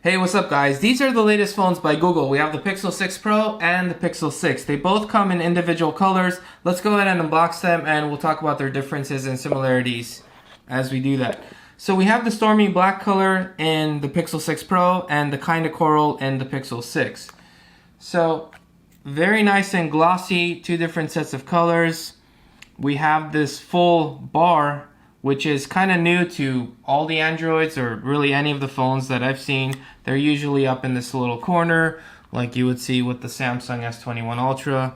Hey, what's up guys? These are the latest phones by Google. We have the Pixel 6 Pro and the Pixel 6. They both come in individual colors. Let's go ahead and unbox them and we'll talk about their differences and similarities as we do that. So we have the stormy black color in the Pixel 6 Pro and the kinda coral in the Pixel 6. So very nice and glossy, two different sets of colors. We have this full bar, which is kind of new to all the Androids or really any of the phones that I've seen. They're usually up in this little corner like you would see with the Samsung S21 Ultra.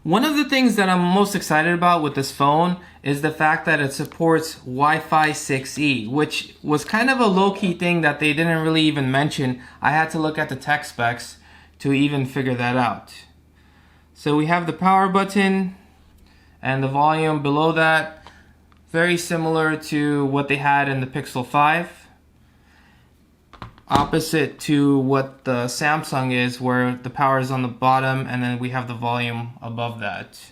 One of the things that I'm most excited about with this phone is the fact that it supports Wi-Fi 6E, which was kind of a low-key thing that they didn't really even mention. I had to look at the tech specs to even figure that out. So we have the power button and the volume below that. Very similar to what they had in the Pixel 5. Opposite to what the Samsung is, where the power is on the bottom and then we have the volume above that.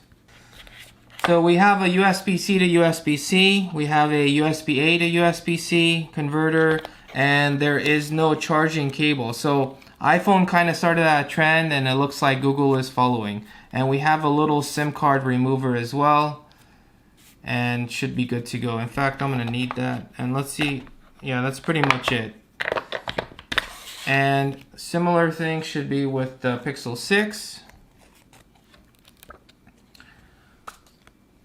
So we have a USB-C to USB-C, we have a USB-A to USB-C converter, and there is no charging cable. So iPhone kind of started that trend and it looks like Google is following. And we have a little SIM card remover as well. And should be good to go. In fact, I'm gonna need that. And let's see, yeah, that's pretty much it. And similar thing should be with the Pixel 6.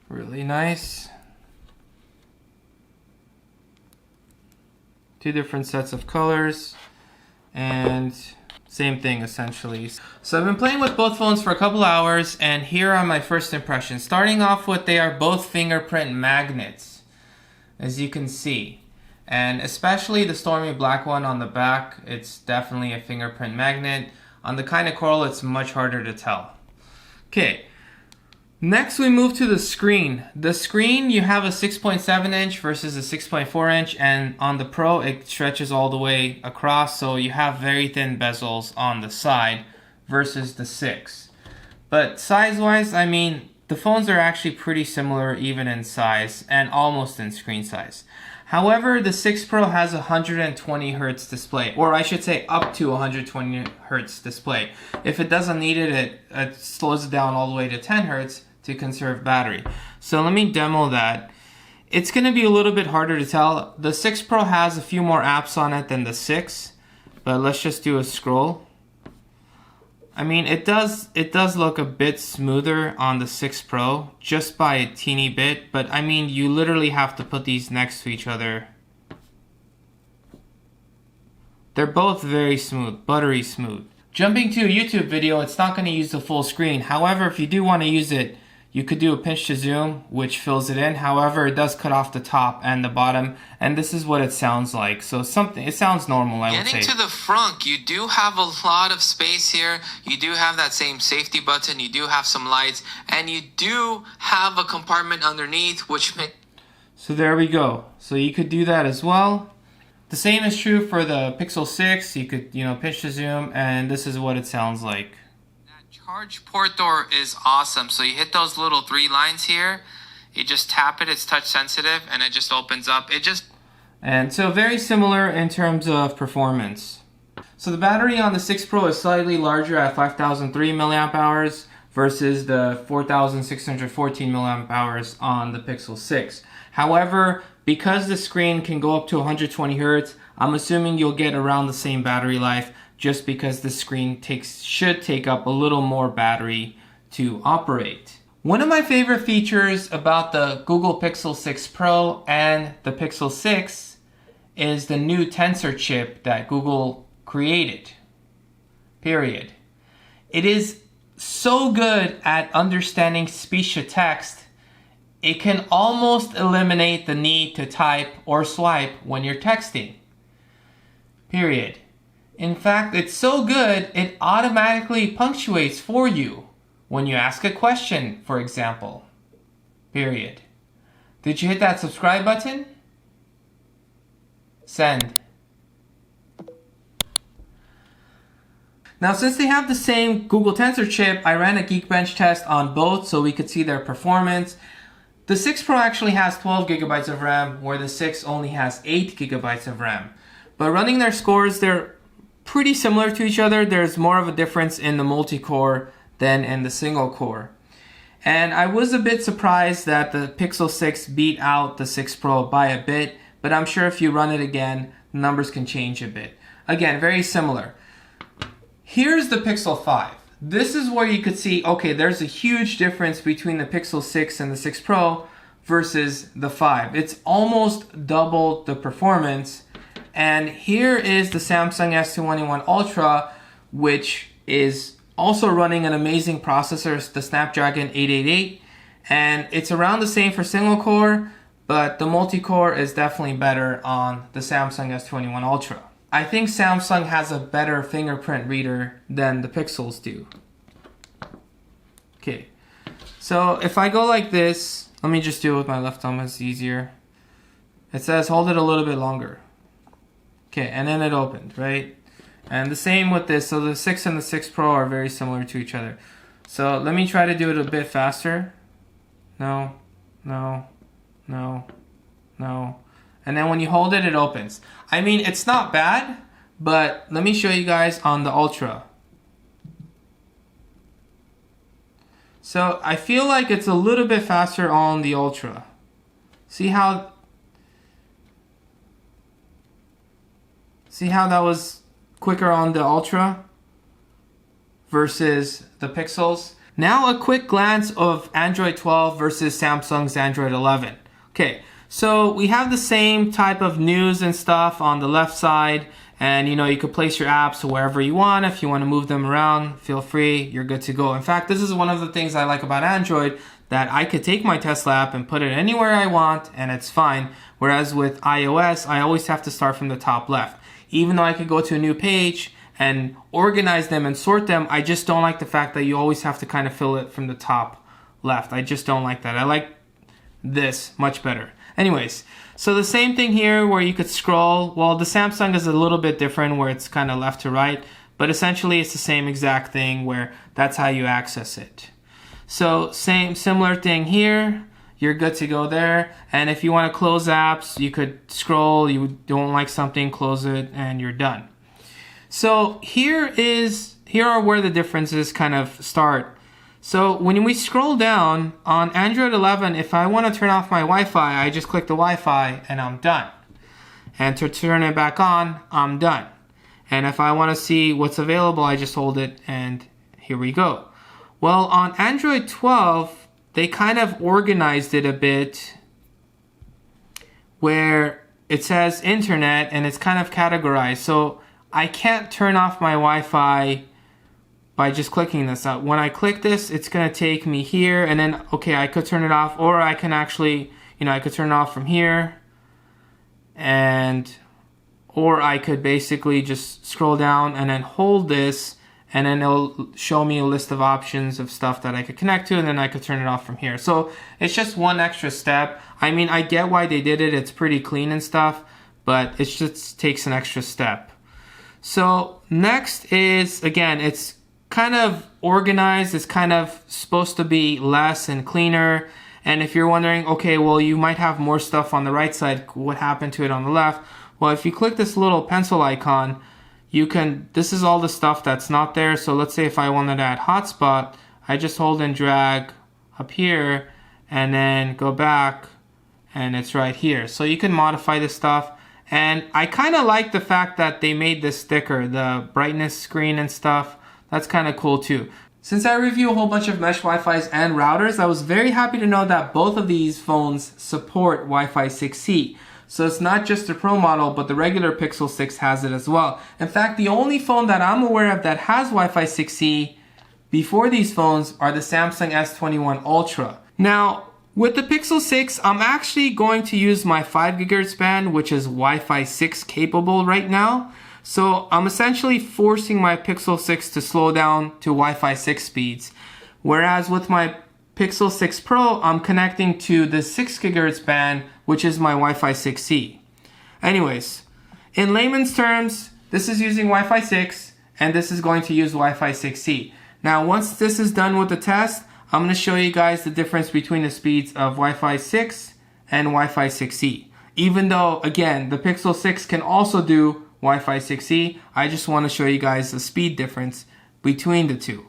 Really nice. Two different sets of colors. And same thing essentially. So I've been playing with both phones for a couple hours and here are my first impressions. Starting off with, they are both fingerprint magnets, as you can see. And especially the stormy black one on the back, it's definitely a fingerprint magnet. On the kinda coral, it's much harder to tell. Okay. Next we move to the screen. The screen, you have a 6.7 inch versus a 6.4 inch, and on the Pro it stretches all the way across, so you have very thin bezels on the side versus the 6. But size-wise, I mean, the phones are actually pretty similar even in size and almost in screen size. However, the 6 Pro has a 120 Hz display, or I should say up to 120 Hz display. If it doesn't need it, it slows it down all the way to 10 Hz to conserve battery. So let me demo that. It's going to be a little bit harder to tell. The 6 Pro has a few more apps on it than the 6, but let's just do a scroll. I mean, it does look a bit smoother on the 6 Pro, just by a teeny bit, but I mean, you literally have to put these next to each other. They're both very smooth, buttery smooth. Jumping to a YouTube video, it's not going to use the full screen. However, if you do want to use it, you could do a pinch to zoom, which fills it in. However, it does cut off the top and the bottom, and this is what it sounds like. So it sounds normal, I would say. Getting to the front, you do have a lot of space here. You do have that same safety button. You do have some lights, and you do have a compartment underneath, which makes... So there we go. So you could do that as well. The same is true for the Pixel 6. You could, pinch to zoom, and this is what it sounds like. Charge port door is awesome. So you hit those little 3 lines here, you just tap it, it's touch sensitive, and it just opens up. And so very similar in terms of performance. So the battery on the 6 Pro is slightly larger at 5003 milliamp hours versus the 4614 milliamp hours on the Pixel 6. However, because the screen can go up to 120 Hz, I'm assuming you'll get around the same battery life, just because the screen should take up a little more battery to operate. One of my favorite features about the Google Pixel 6 Pro and the Pixel 6 is the new Tensor chip that Google created. Period. It is so good at understanding speech to text, it can almost eliminate the need to type or swipe when you're texting. Period. In fact, it's so good, it automatically punctuates for you when you ask a question, for example. Period. Did you hit that subscribe button? Send. Now, since they have the same Google Tensor chip, I ran a Geekbench test on both so we could see their performance. The 6 Pro actually has 12 gigabytes of RAM, where the 6 only has 8 gigabytes of RAM. But running their scores, they're pretty similar to each other. There's more of a difference in the multi-core than in the single core. And I was a bit surprised that the Pixel 6 beat out the 6 Pro by a bit, but I'm sure if you run it again, the numbers can change a bit. Again, very similar. Here's the Pixel 5. This is where you could see, okay, there's a huge difference between the Pixel 6 and the 6 Pro versus the 5. It's almost double the performance. And here is the Samsung S21 Ultra, which is also running an amazing processor, the Snapdragon 888. And it's around the same for single core, but the multi-core is definitely better on the Samsung S21 Ultra. I think Samsung has a better fingerprint reader than the Pixels do. Okay, so if I go like this, let me just do it with my left thumb, it's easier. It says hold it a little bit longer. Okay, and then it opened, right? And the same with this, so the 6 and the 6 Pro are very similar to each other. So let me try to do it a bit faster. No, no, no, no. And then when you hold it, it opens. I mean, it's not bad, but let me show you guys on the Ultra. So I feel like it's a little bit faster on the Ultra. See how that was quicker on the Ultra versus the Pixels? Now a quick glance of Android 12 versus Samsung's Android 11. Okay, so we have the same type of news and stuff on the left side, and you could place your apps wherever you want. If you want to move them around, feel free, you're good to go. In fact, this is one of the things I like about Android, that I could take my Tesla app and put it anywhere I want and it's fine. Whereas with iOS, I always have to start from the top left. Even though I could go to a new page and organize them and sort them, I just don't like the fact that you always have to kind of fill it from the top left. I just don't like that. I like this much better. Anyways, so the same thing here where you could scroll. Well, the Samsung is a little bit different where it's kind of left to right, but essentially it's the same exact thing where that's how you access it. So similar thing here. You're good to go there. And if you want to close apps, you could scroll, you don't like something, close it, and you're done. So here are where the differences kind of start. So when we scroll down on Android 11, if I want to turn off my Wi-Fi, I just click the Wi-Fi and I'm done. And to turn it back on, I'm done. And if I want to see what's available, I just hold it and here we go. Well, on Android 12, they kind of organized it a bit where it says internet and it's kind of categorized. So I can't turn off my Wi-Fi by just clicking this out. When I click this, it's going to take me here and then, okay, I could turn it off, or I can actually, I could turn it off from here, or I could basically just scroll down and then hold this, and then it'll show me a list of options of stuff that I could connect to, and then I could turn it off from here. So it's just one extra step. I mean, I get why they did it. It's pretty clean and stuff, but it just takes an extra step. So next is, again, it's kind of organized. It's kind of supposed to be less and cleaner. And if you're wondering, okay, well, you might have more stuff on the right side, what happened to it on the left? Well, if you click this little pencil icon, this is all the stuff that's not there. So let's say if I wanted to add hotspot, I just hold and drag up here and then go back and it's right here. So you can modify this stuff. And I kind of like the fact that they made this sticker, the brightness screen and stuff. That's kind of cool too. Since I review a whole bunch of mesh Wi-Fis and routers, I was very happy to know that both of these phones support Wi-Fi 6E. So it's not just the Pro model, but the regular Pixel 6 has it as well. In fact, the only phone that I'm aware of that has Wi-Fi 6E before these phones are the Samsung S21 Ultra. Now, with the Pixel 6, I'm actually going to use my 5 GHz band, which is Wi-Fi 6 capable right now. So I'm essentially forcing my Pixel 6 to slow down to Wi-Fi 6 speeds. Whereas with my Pixel 6 Pro, I'm connecting to the 6 GHz band, which is my Wi-Fi 6E. Anyways, in layman's terms, this is using Wi-Fi 6, and this is going to use Wi-Fi 6E. Now, once this is done with the test, I'm going to show you guys the difference between the speeds of Wi-Fi 6 and Wi-Fi 6E. Even though, again, the Pixel 6 can also do Wi-Fi 6E, I just want to show you guys the speed difference between the two.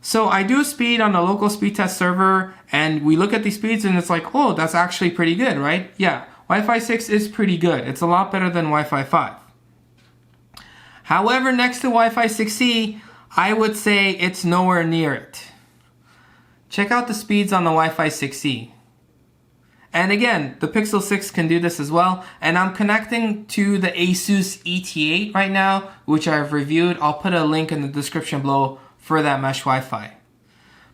So I do a speed on the local speed test server, and we look at these speeds and it's like, oh, that's actually pretty good, right? Yeah, Wi-Fi 6 is pretty good. It's a lot better than Wi-Fi 5. However, next to Wi-Fi 6E, I would say it's nowhere near it. Check out the speeds on the Wi-Fi 6E. And again, the Pixel 6 can do this as well. And I'm connecting to the Asus ET8 right now, which I've reviewed. I'll put a link in the description below for that mesh Wi-Fi.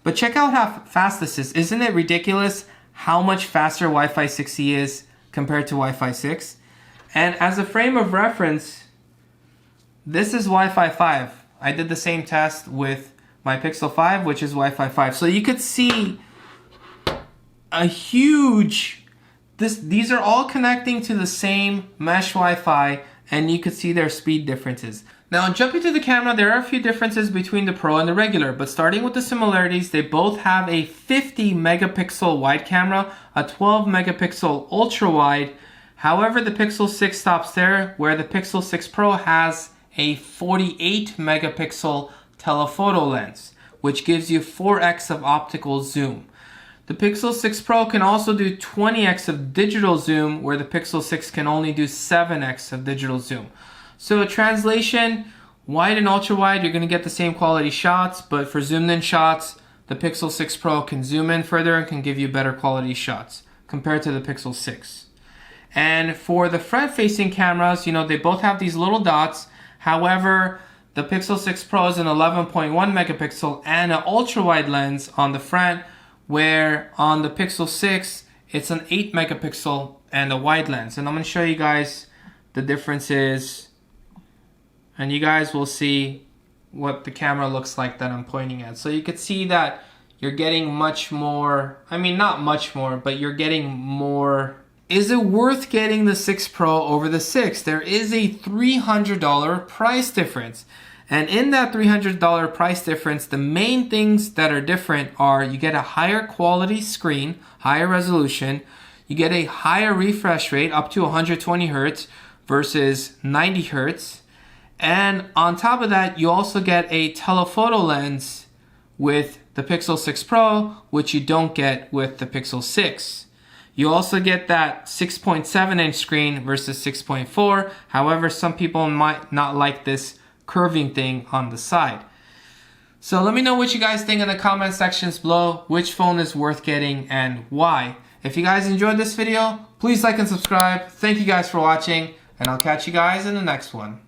But check out how fast this is. Isn't it ridiculous how much faster Wi-Fi 6E is compared to Wi-Fi 6? And as a frame of reference, this is Wi-Fi 5. I did the same test with my Pixel 5, which is Wi-Fi 5. So you could see a huge, these are all connecting to the same mesh Wi-Fi, and you could see their speed differences. Now jumping to the camera, there are a few differences between the Pro and the regular, but starting with the similarities, they both have a 50 megapixel wide camera, a 12 megapixel ultra wide. However, the Pixel 6 stops there, where the Pixel 6 Pro has a 48 megapixel telephoto lens, which gives you 4x of optical zoom. The Pixel 6 Pro can also do 20x of digital zoom, where the Pixel 6 can only do 7x of digital zoom. So a translation, wide and ultra wide, you're going to get the same quality shots, but for zoomed in shots, the Pixel 6 Pro can zoom in further and can give you better quality shots compared to the Pixel 6. And for the front-facing cameras, they both have these little dots. However, the Pixel 6 Pro is an 11.1 megapixel and an ultra wide lens on the front, where on the Pixel 6, it's an 8 megapixel and a wide lens. And I'm going to show you guys the differences, and you guys will see what the camera looks like that I'm pointing at. So you can see that you're getting much more, not much more, but you're getting more. Is it worth getting the 6 Pro over the 6? There is a $300 price difference. And in that $300 price difference, the main things that are different are you get a higher quality screen, higher resolution, you get a higher refresh rate up to 120 Hertz versus 90 Hertz. And on top of that, you also get a telephoto lens with the Pixel 6 Pro, which you don't get with the Pixel 6. You also get that 6.7 inch screen versus 6.4. However, some people might not like this curving thing on the side. So let me know what you guys think in the comment sections below, which phone is worth getting and why. If you guys enjoyed this video, please like and subscribe. Thank you guys for watching, and I'll catch you guys in the next one.